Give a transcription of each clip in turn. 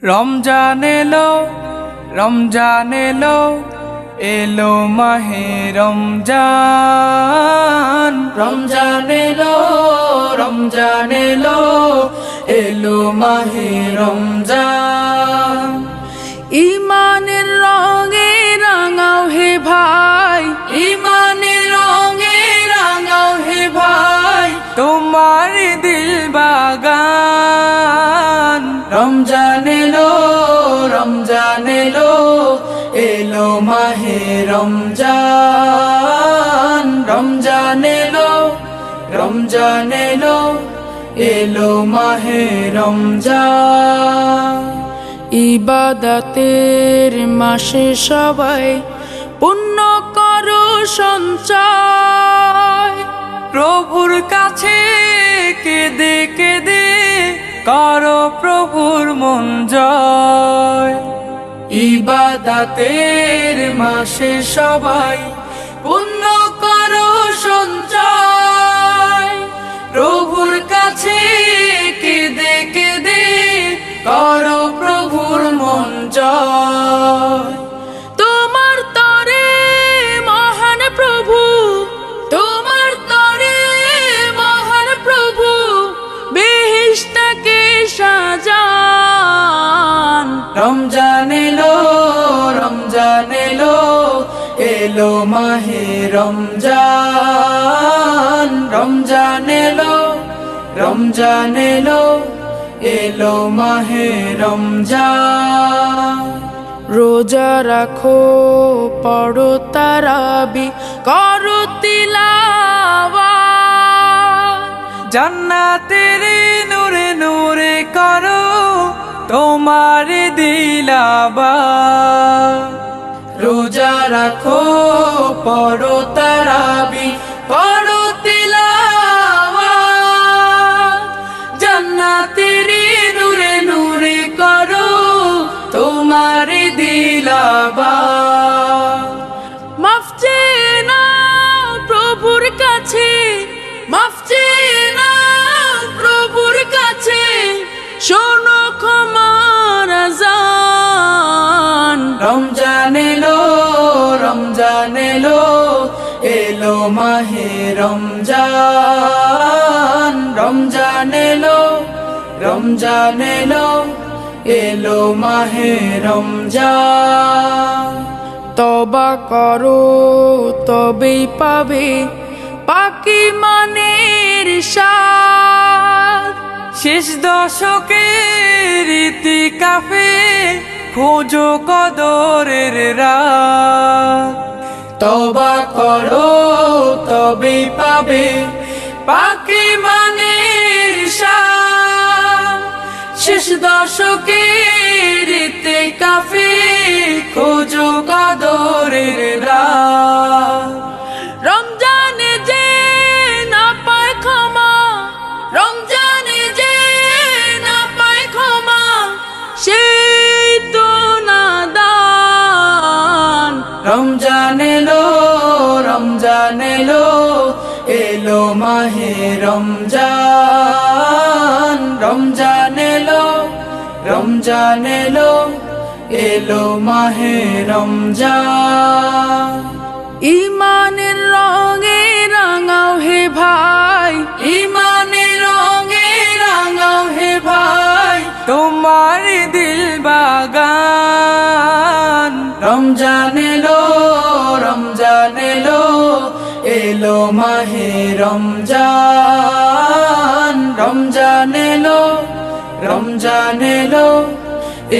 রমজান এলো, রমজান এলো, এলো মাহে রমজান। রমজান এলো, রমজান এলো, এলো মাহে রমজান। ইমানের রঙে রাঙাও হে ভাই, ইমানের রঙে রাঙাও হে ভাই, তোমার দিল বাগান। রমজান এলো, রমজান এলো, এলো মাহে রমজান। রমজান এলো, রমজান এলো, এলো মাহে রমজান। ইবাদতের মাসে সবাই পুণ্য করো সঞ্চয়। প্রভুর কাছে কেঁদে কেঁদে করো প্রভুর মন জয়। ইবাদতের মাসে সবাই পুণ্য করো সঞ্চয়। প্রভুর কাছে কেঁদে কেঁদে করো প্রভুর মন জয়। তোমার তরে মহান প্রভু, তোমার তরে মহান প্রভু বেহেশতকে সাজান। রমজান এলো, রমজান এলো, এলো মাহে রমজান। রমজান এলো, রমজান এলো, এলো মাহে রমজান। রোজা রাখো, পড়ো তারাবি, করো তিলাওয়াত। জান্নাতের নূরে নূরে করো তোমার দিলাবাত। রোজা রাখো, পড়ো তারাবি, করো তিলাওয়াত। জান্নাতের নূরে নূরে করো তোমার দিলাবাত। মাফ চেয়ে নাও প্রভুর কাছে, মাফ চেয়ে নাও প্রভুর কাছে, শোনো ক্ষমার আযান। রমজান এলো, রমজান এলো, এলো মাহে রমজান। রমজান এলো, রমজান এলো, এলো মাহে রমজান। তওবা করো তবেই পাবে পাকি মানের স্বাদ। শেষ দশকের ইতিকাফে খোঁজো কদরের রাত। তওবা করো তবেই পাবে পাকি মানের স্বাদ। শেষ দশকের ইতিকাফে খোঁজো কদরের রাত। রমজানে যে না পায় ক্ষমা, রমজানে যে না পায় ক্ষমা, সেই তো নাদান। রমজান এলো, রমজান এলো, এলো মাহে রমজান। রমজান এলো, রমজান এলো, এলো মাহে রমজান। ইমানের রঙে রাঙাও হে ভাই, ইমানের রঙে রাঙাও হে ভাই, তোমার দিল বাগান। রমজান এলো, রমজান এলো, এলো মাহে রমজান। রমজান এলো, রমজান এলো,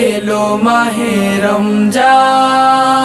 এলো মাহে রমজান।